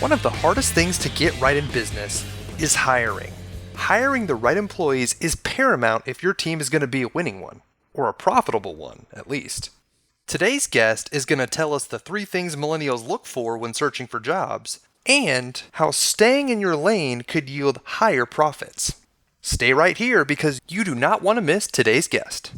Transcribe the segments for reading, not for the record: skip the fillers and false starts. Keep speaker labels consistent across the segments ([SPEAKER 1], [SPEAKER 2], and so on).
[SPEAKER 1] One of the hardest things to get right in business is hiring. Hiring the right employees is paramount if your team is going to be a winning one, or a profitable one, at least. Today's guest is going to tell us the 3 things millennials look for when searching for jobs, and how staying in your lane could yield higher profits. Stay right here because you do not want to miss today's guest.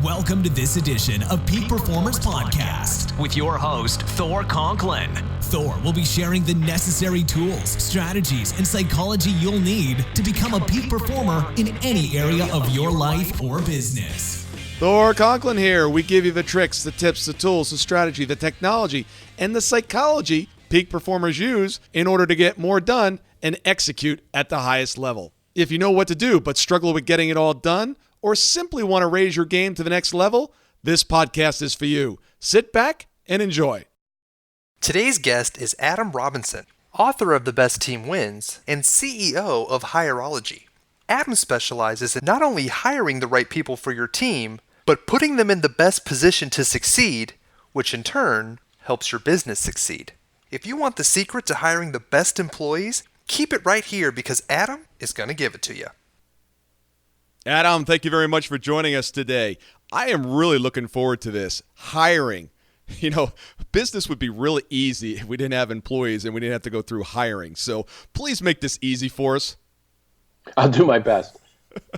[SPEAKER 2] Welcome to this edition of Peak Performers Podcast with your host, Thor Conklin. Thor will be sharing the necessary tools, strategies, and psychology you'll need to become a peak performer in any area of your life or business.
[SPEAKER 3] Thor Conklin here. We give you the tricks, the tips, the tools, the strategy, the technology, and the psychology peak performers use in order to get more done and execute at the highest level. If you know what to do but struggle with getting it all done, or simply want to raise your game to the next level, this podcast is for you. Sit back and enjoy.
[SPEAKER 1] Today's guest is Adam Robinson, author of The Best Team Wins and CEO of Hireology. Adam specializes in not only hiring the right people for your team, but putting them in the best position to succeed, which in turn helps your business succeed. If you want the secret to hiring the best employees, keep it right here because Adam is going to give it to you.
[SPEAKER 3] Adam, thank you very much for joining us today. I am really looking forward to this. Hiring. You know, business would be really easy if we didn't have employees and we didn't have to go through hiring. So please make this easy for us.
[SPEAKER 4] I'll do my best.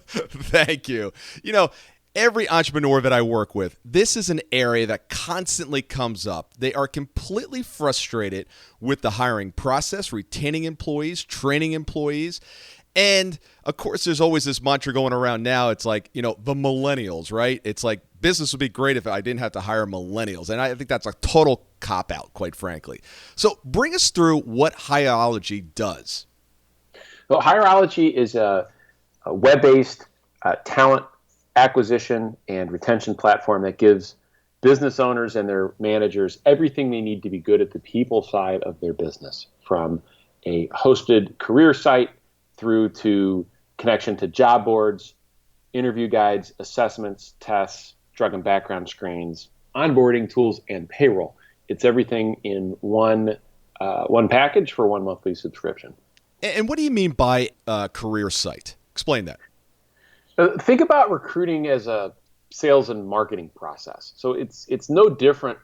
[SPEAKER 3] Thank you. You know, every entrepreneur that I work with, this is an area that constantly comes up. They are completely frustrated with the hiring process, retaining employees, training employees. And, of course, there's always this mantra going around now. It's like, you know, the millennials, right? It's like business would be great if I didn't have to hire millennials. And I think that's a total cop-out, quite frankly. So bring us through what Hireology does.
[SPEAKER 4] Well, Higherology is a web-based talent acquisition and retention platform that gives business owners and their managers everything they need to be good at the people side of their business, from a hosted career site through to connection to job boards, interview guides, assessments, tests, drug and background screens, onboarding tools, and payroll. It's everything in one package for one monthly subscription.
[SPEAKER 3] And what do you mean by a career site? Explain that.
[SPEAKER 4] Think about recruiting as a sales and marketing process. So it's no different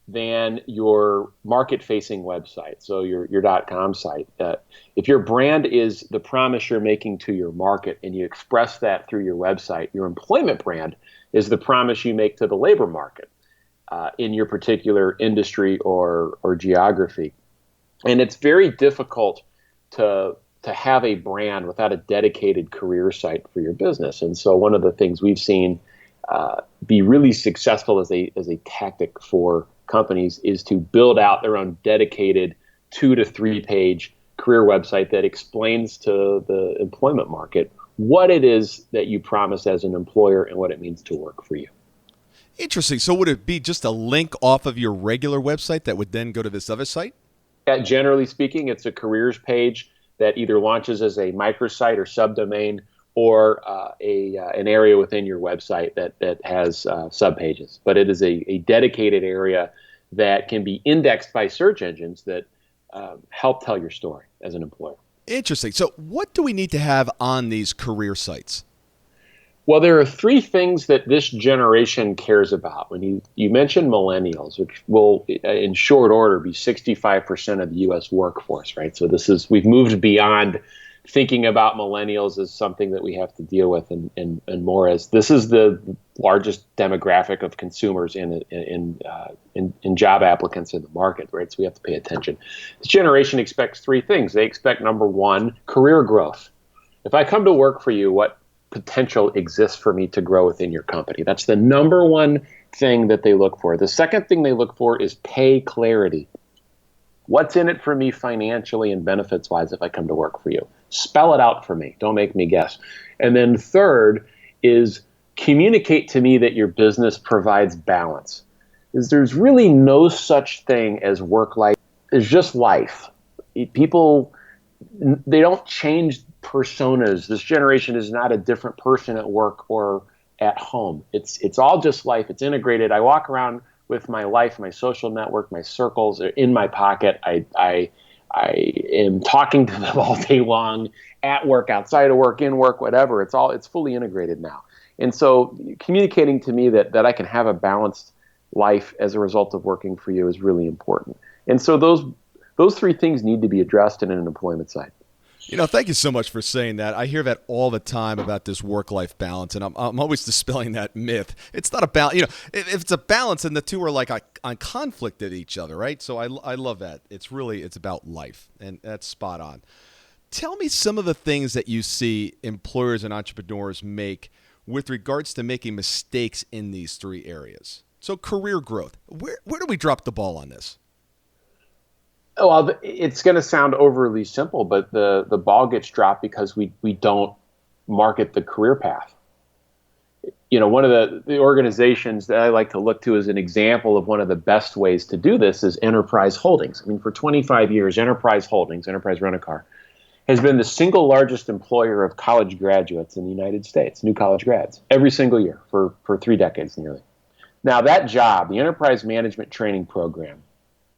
[SPEAKER 4] than your market-facing website, so your .com site. If your brand is the promise you're making to your market and you express that through your website, your employment brand is the promise you make to the labor market in your particular industry or geography. And it's very difficult to have a brand without a dedicated career site for your business. And so one of the things we've seen be really successful as a tactic for companies is to build out their own dedicated 2 to 3 page career website that explains to the employment market what it is that you promise as an employer and what it means to work for you.
[SPEAKER 3] Interesting. So would it be just a link off of your regular website that would then go to this other site?
[SPEAKER 4] Generally speaking, it's a careers page that either launches as a microsite or subdomain, or an area within your website that has subpages. But it is a dedicated area that can be indexed by search engines that help tell your story as an employer.
[SPEAKER 3] Interesting. So what do we need to have on these career sites?
[SPEAKER 4] Well, there are 3 things that this generation cares about. When you mentioned millennials, which will, in short order, be 65% of the U.S. workforce, right? So we've moved beyond thinking about millennials as something that we have to deal with and more as this is the largest demographic of consumers in job applicants in the market, right? So we have to pay attention. This generation expects 3 things. They expect, number 1, career growth. If I come to work for you, what potential exists for me to grow within your company? That's the number 1 thing that they look for. The second thing they look for is pay clarity. What's in it for me financially and benefits-wise if I come to work for you? Spell it out for me. Don't make me guess. And then third is communicate to me that your business provides balance. There's really no such thing as work life. It's just life. People, they don't change personas. This generation is not a different person at work or at home. It's all just life. It's integrated. I walk around with my life, my social network, my circles are in my pocket. I I am talking to them all day long, at work, outside of work, in work, whatever. It's fully integrated now. And so communicating to me that I can have a balanced life as a result of working for you is really important. And so those three things need to be addressed in an employment side.
[SPEAKER 3] Thank you so much for saying that. I hear that all the time about this work-life balance, and I'm always dispelling that myth. It's not a balance. If it's a balance, and the two are like on conflict at each other, right? So I love that. It's about life, and that's spot on. Tell me some of the things that you see employers and entrepreneurs make with regards to making mistakes in these three areas. So career growth, where do we drop the ball on this?
[SPEAKER 4] Well, it's going to sound overly simple, but the ball gets dropped because we don't market the career path. One of the organizations that I like to look to as an example of one of the best ways to do this is Enterprise Holdings. I mean, for 25 years, Enterprise Holdings, Enterprise Rent-A-Car, has been the single largest employer of college graduates in the United States, new college grads, every single year for 3 decades nearly. Now, that job, the Enterprise Management Training Program,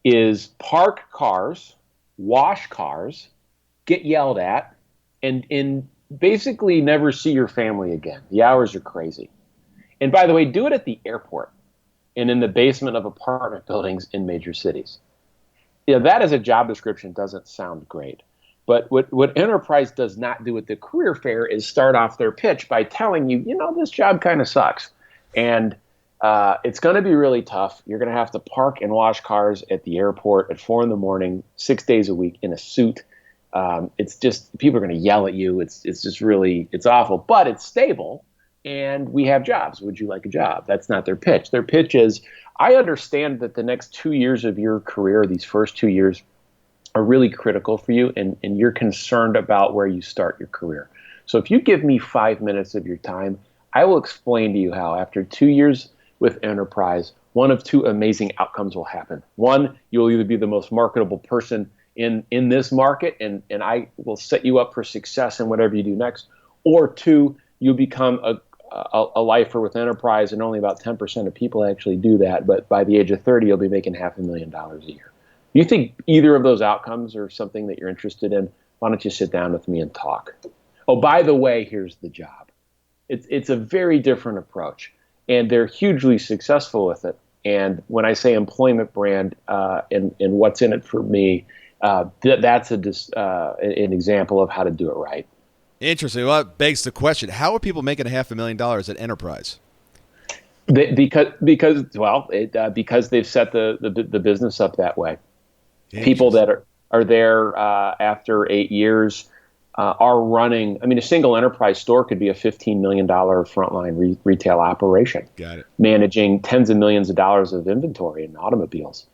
[SPEAKER 4] is park cars, wash cars, get yelled at, and basically never see your family again. The hours are crazy. And by the way, do it at the airport and in the basement of apartment buildings in major cities. That as a job description doesn't sound great. But what Enterprise does not do at the career fair is start off their pitch by telling you, this job kind of sucks. And it's going to be really tough. You're going to have to park and wash cars at the airport at 4 a.m, 6 days a week in a suit. It's just, people are going to yell at you. It's just really, it's awful, but it's stable and we have jobs. Would you like a job? That's not their pitch. Their pitch is, I understand that the next 2 years of your career, these first 2 years, are really critical for you, and you're concerned about where you start your career. So if you give me 5 minutes of your time, I will explain to you how after 2 years with Enterprise, one of two amazing outcomes will happen. One, you'll either be the most marketable person in this market, and I will set you up for success in whatever you do next. Or two, you'll become a lifer with Enterprise, and only about 10% of people actually do that. But by the age of 30, you'll be making $500,000 a year. You think either of those outcomes are something that you're interested in? Why don't you sit down with me and talk? Oh, by the way, here's the job. It's a very different approach, and they're hugely successful with it. And when I say employment brand and what's in it for me, that's an example of how to do it right.
[SPEAKER 3] Interesting. Well, that begs the question: how are people making $500,000 at Enterprise?
[SPEAKER 4] Because they've set the business up that way. People that are there after 8 years are running. I mean, a single Enterprise store could be a $15 million frontline retail operation. Got it. Managing tens of millions of dollars of inventory in automobiles.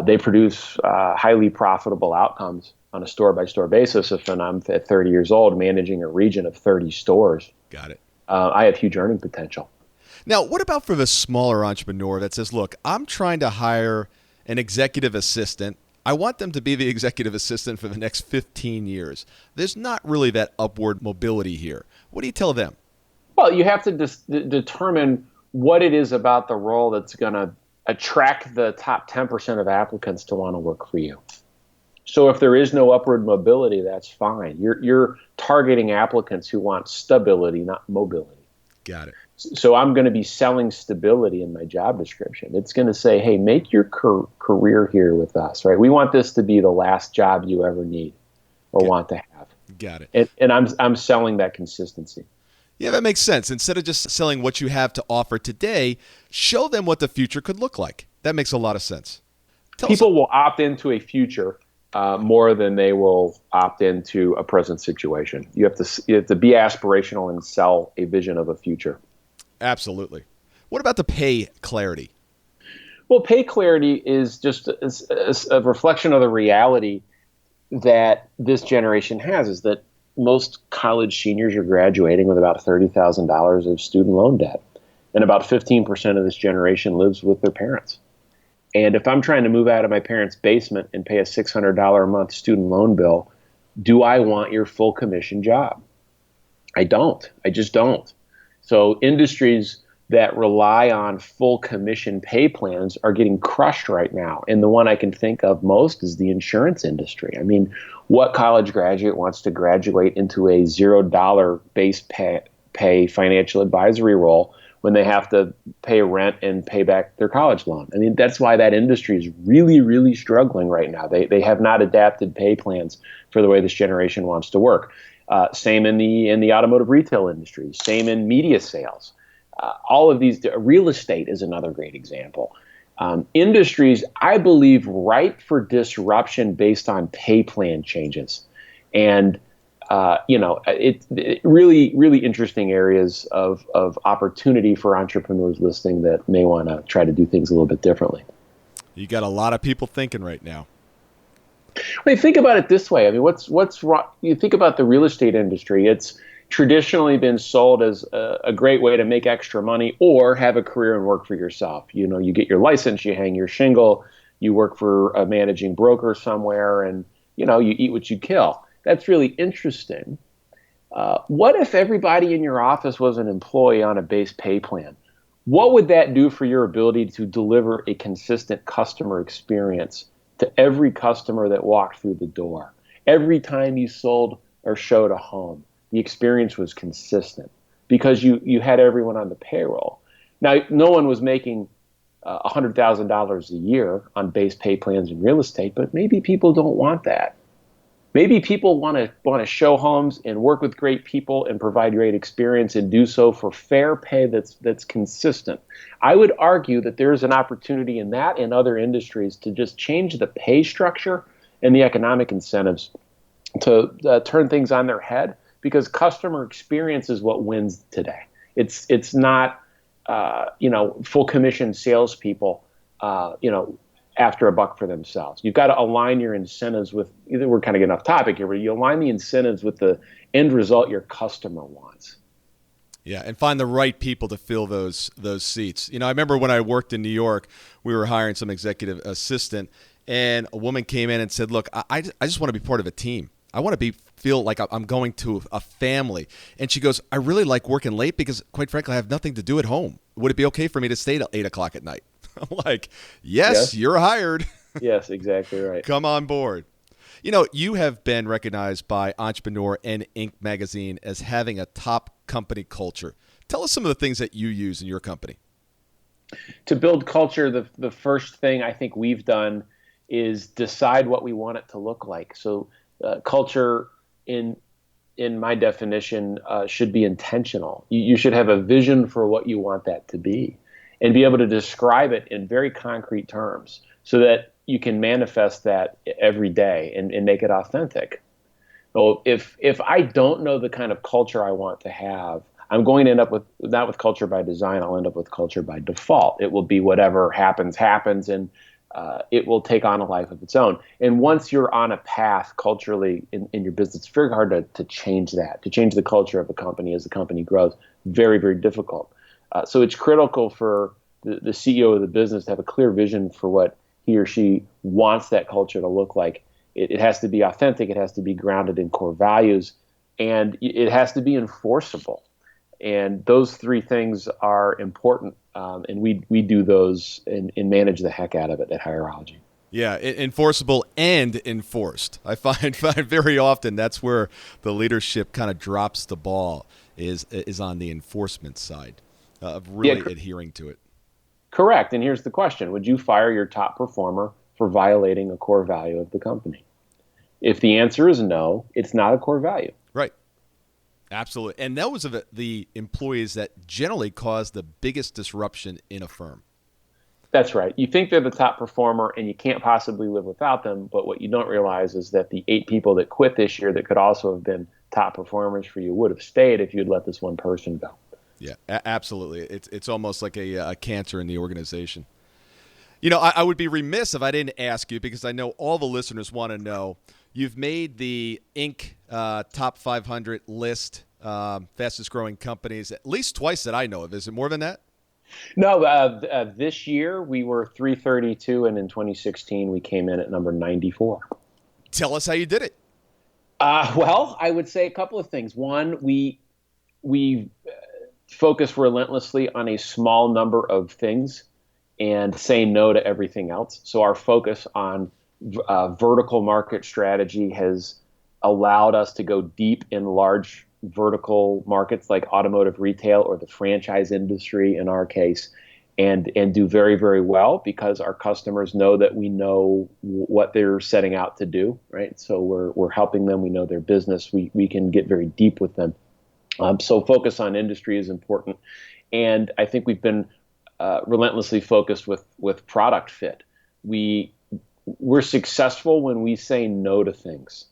[SPEAKER 4] They produce highly profitable outcomes on a store-by-store basis. If I'm at 30 years old, managing a region of 30 stores. Got it. I have huge earning potential.
[SPEAKER 3] Now, what about for the smaller entrepreneur that says, look, I'm trying to hire an executive assistant. I want them to be the executive assistant for the next 15 years. There's not really that upward mobility here. What do you tell them?
[SPEAKER 4] Well, you have to determine what it is about the role that's going to attract the top 10% of applicants to want to work for you. So if there is no upward mobility, that's fine. You're targeting applicants who want stability, not mobility.
[SPEAKER 3] Got it.
[SPEAKER 4] So I'm going to be selling stability in my job description. It's going to say, hey, make your career here with us, right? We want this to be the last job you ever need or want to have.
[SPEAKER 3] Got it.
[SPEAKER 4] And I'm selling that consistency.
[SPEAKER 3] Yeah, that makes sense. Instead of just selling what you have to offer today, show them what the future could look like. That makes a lot of sense.
[SPEAKER 4] People will opt into a future more than they will opt into a present situation. You have to be aspirational and sell a vision of a future.
[SPEAKER 3] Absolutely. What about the pay clarity?
[SPEAKER 4] Well, pay clarity is just a reflection of the reality that this generation has, is that most college seniors are graduating with about $30,000 of student loan debt. And about 15% of this generation lives with their parents. And if I'm trying to move out of my parents' basement and pay a $600 a month student loan bill, do I want your full commission job? I don't. I just don't. So industries that rely on full commission pay plans are getting crushed right now. And the one I can think of most is the insurance industry. I mean, what college graduate wants to graduate into a $0 base pay financial advisory role when they have to pay rent and pay back their college loan? I mean, that's why that industry is really, really struggling right now. They have not adapted pay plans for the way this generation wants to work. Same in the automotive retail industry. Same in media sales. All of these, real estate is another great example. Industries, I believe, ripe for disruption based on pay plan changes. And, it really, really interesting areas of opportunity for entrepreneurs listening that may want to try to do things a little bit differently.
[SPEAKER 3] You got a lot of people thinking right now.
[SPEAKER 4] I mean, think about it this way. I mean, what's wrong? You think about the real estate industry. It's traditionally been sold as a great way to make extra money or have a career and work for yourself. You know, you get your license, you hang your shingle, you work for a managing broker somewhere, and, you eat what you kill. That's really interesting. What if everybody in your office was an employee on a base pay plan? What would that do for your ability to deliver a consistent customer experience to every customer that walked through the door? Every time you sold or showed a home, the experience was consistent because you had everyone on the payroll. Now, no one was making $100,000 a year on base pay plans in real estate, but maybe people don't want that. Maybe people want to show homes and work with great people and provide great experience and do so for fair pay that's consistent. I would argue that there is an opportunity in that and other industries to just change the pay structure and the economic incentives to turn things on their head, because customer experience is what wins today. It's not full commission salespeople after a buck for themselves. You've got to align your incentives with, we're kind of getting off topic here, but you align the incentives with the end result your customer wants.
[SPEAKER 3] Yeah, and find the right people to fill those seats. I remember when I worked in New York, we were hiring some executive assistant, and a woman came in and said, look, I just want to be part of a team. I want to feel like I'm going to a family. And she goes, I really like working late because, quite frankly, I have nothing to do at home. Would it be okay for me to stay till 8 o'clock at night? I'm like, yes, you're hired.
[SPEAKER 4] Yes, exactly right.
[SPEAKER 3] Come on board. You have been recognized by Entrepreneur and Inc. magazine as having a top company culture. Tell us some of the things that you use in your company.
[SPEAKER 4] To build culture, the first thing I think we've done is decide what we want it to look like. So culture, in my definition, should be intentional. You should have a vision for what you want that to be and be able to describe it in very concrete terms so that you can manifest that every day and make it authentic. So if I don't know the kind of culture I want to have, I'm going to end up with, not with culture by design, I'll end up with culture by default. It will be whatever happens, and it will take on a life of its own. And once you're on a path culturally in your business, it's very hard to change that, to change the culture of a company as the company grows. Very, very difficult. So it's critical for the CEO of the business to have a clear vision for what he or she wants that culture to look like. It has to be authentic. It has to be grounded in core values, and it has to be enforceable. And those three things are important, and we do those and manage the heck out of it at Higherology.
[SPEAKER 3] Yeah, enforceable and enforced. I find very often that's where the leadership kind of drops the ball is on the enforcement side of really adhering to it.
[SPEAKER 4] Correct. And here's the question. Would you fire your top performer for violating a core value of the company? If the answer is no, it's not a core value.
[SPEAKER 3] Right. Absolutely. And those are the employees that generally cause the biggest disruption in a firm.
[SPEAKER 4] That's right. You think they're the top performer and you can't possibly live without them, but what you don't realize is that the 8 people that quit this year that could also have been top performers for you would have stayed if you'd let this one person go.
[SPEAKER 3] Yeah, absolutely. It's almost like a cancer in the organization. I would be remiss if I didn't ask you, because I know all the listeners want to know. You've made the Inc. Top 500 list, fastest growing companies, at least twice that I know of. Is it more than that?
[SPEAKER 4] No, this year we were 332, and in 2016 we came in at number 94.
[SPEAKER 3] Tell us how you did it.
[SPEAKER 4] Well, I would say a couple of things. One, we focus relentlessly on a small number of things and say no to everything else. So our focus on vertical market strategy has allowed us to go deep in large vertical markets like automotive retail or the franchise industry in our case, and do very, very well because our customers know that we know what they're setting out to do, right? So we're helping them. We know their business. We can get very deep with them. So focus on industry is important. And I think we've been relentlessly focused with product fit. We're successful when we say no to things.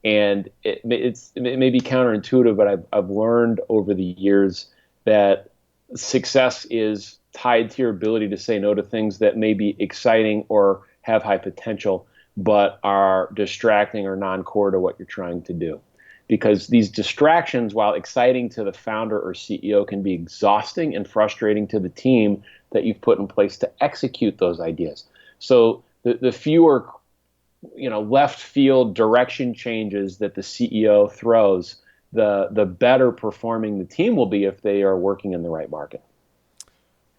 [SPEAKER 4] And it may be counterintuitive, but I've learned over the years that success is tied to your ability to say no to things that may be exciting or have high potential, but are distracting or non-core to what you're trying to do. Because these distractions, while exciting to the founder or CEO, can be exhausting and frustrating to the team that you've put in place to execute those ideas. So the fewer left field direction changes that the CEO throws, the better performing the team will be if they are working in the right market.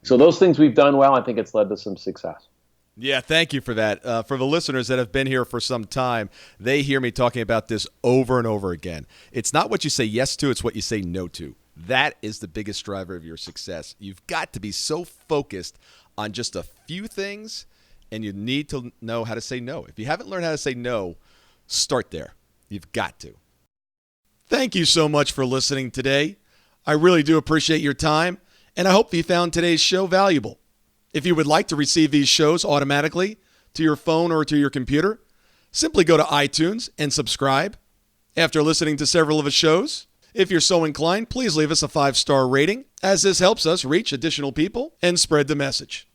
[SPEAKER 4] So those things we've done well, I think it's led to some success.
[SPEAKER 3] Yeah, thank you for that. For the listeners that have been here for some time, they hear me talking about this over and over again. It's not what you say yes to, it's what you say no to. That is the biggest driver of your success. You've got to be so focused on just a few things, and you need to know how to say no. If you haven't learned how to say no, start there. You've got to. Thank you so much for listening today. I really do appreciate your time, and I hope you found today's show valuable. If you would like to receive these shows automatically to your phone or to your computer, simply go to iTunes and subscribe. After listening to several of the shows, if you're so inclined, please leave us a 5-star rating, as this helps us reach additional people and spread the message.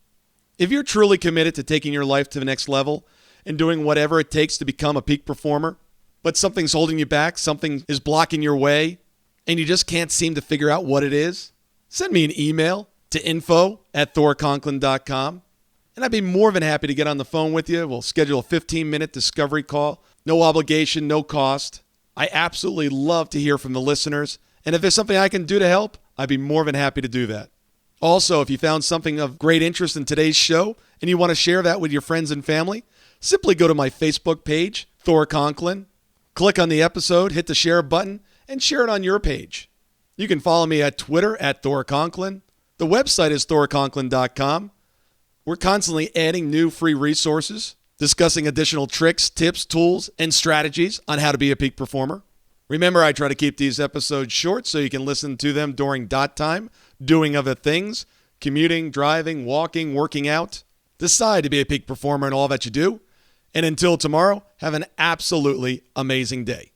[SPEAKER 3] If you're truly committed to taking your life to the next level and doing whatever it takes to become a peak performer, but something's holding you back, something is blocking your way, and you just can't seem to figure out what it is, send me an email to info@thorconklin.com, and I'd be more than happy to get on the phone with you. We'll schedule a 15-minute discovery call. No obligation, no cost. I absolutely love to hear from the listeners, and if there's something I can do to help, I'd be more than happy to do that. Also, if you found something of great interest in today's show and you want to share that with your friends and family, simply go to my Facebook page, Thor Conklin, click on the episode, hit the share button, and share it on your page. You can follow me at Twitter at Thor Conklin. The website is thorconklin.com. We're constantly adding new free resources, discussing additional tricks, tips, tools, and strategies on how to be a peak performer. Remember, I try to keep these episodes short so you can listen to them during dot time, doing other things, commuting, driving, walking, working out. Decide to be a peak performer in all that you do. And until tomorrow, have an absolutely amazing day.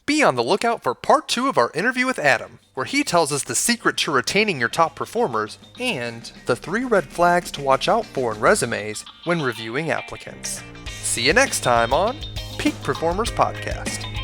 [SPEAKER 1] Be on the lookout for part 2 of our interview with Adam, where he tells us the secret to retaining your top performers and the 3 red flags to watch out for in resumes when reviewing applicants. See you next time on Peak Performers Podcast.